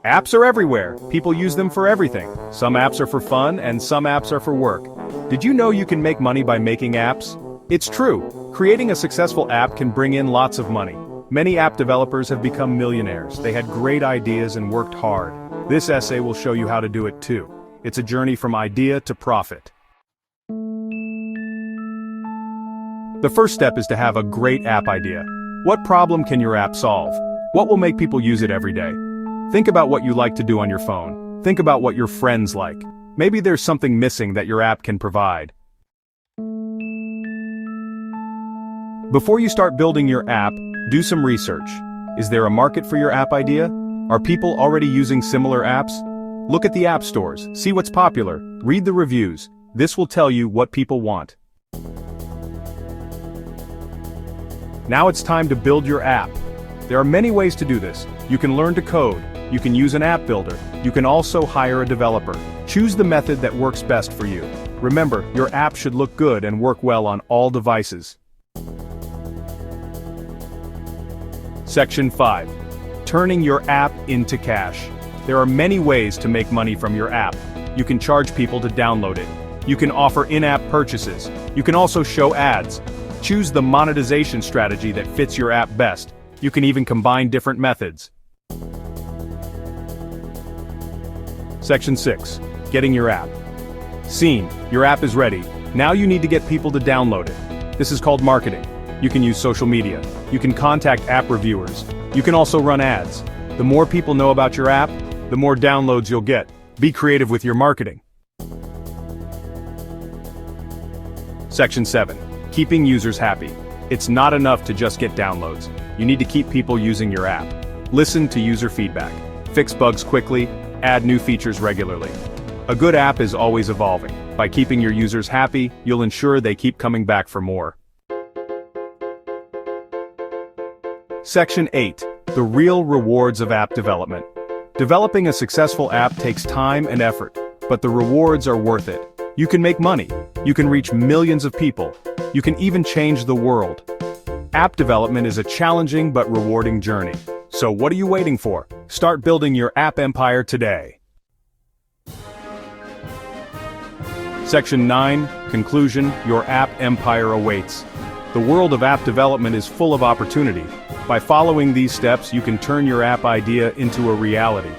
Apps are everywhere. People use them for everything. Some apps are for fun and some apps are for work. Did you know you can make money by making apps? It's true. Creating a successful app can bring in lots of money. Many app developers have become millionaires. They had great ideas and worked hard. This essay will show you how to do it too. It's a journey from idea to profit. The first step is to have a great app idea. What problem can your app solve? What will make people use it every day? Think about what you like to do on your phone. Think about what your friends like. Maybe there's something missing that your app can provide. Before you start building your app, do some research. Is there a market for your app idea? Are people already using similar apps? Look at the app stores, see what's popular, read the reviews. This will tell you what people want. Now it's time to build your app. There are many ways to do this. You can learn to code. You can use an app builder. You can also hire a developer. Choose the method that works best for you. Remember, your app should look good and work well on all devices. Section 5. Turning your app into cash. There are many ways to make money from your app. You can charge people to download it. You can offer in-app purchases. You can also show ads. Choose the monetization strategy that fits your app best. You can even combine different methods. Section 6. Getting your app. Scene. Your app is ready. Now you need to get people to download it. This is called marketing. You can use social media. You can contact app reviewers. You can also run ads. The more people know about your app, the more downloads you'll get. Be creative with your marketing. Section 7. Keeping users happy. It's not enough to just get downloads. You need to keep people using your app. Listen to user feedback. Fix bugs quickly. Add new features regularly. A good app is always evolving. By keeping your users happy, you'll ensure they keep coming back for more. Section 8. The real rewards of app development. Developing a successful app takes time and effort, but the rewards are worth it. You can make money. You can reach millions of people. You can even change the world. App development is a challenging but rewarding journey. So what are you waiting for? Start building your app empire today. Section 9. Conclusion. Your app empire awaits. The world of app development is full of opportunity. By following these steps, you can turn your app idea into a reality.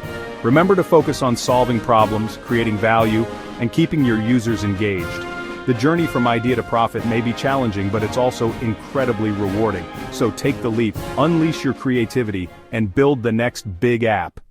Remember to focus on solving problems, creating value, and keeping your users engaged. The journey from idea to profit may be challenging, but it's also incredibly rewarding. So take the leap, unleash your creativity, and build the next big app.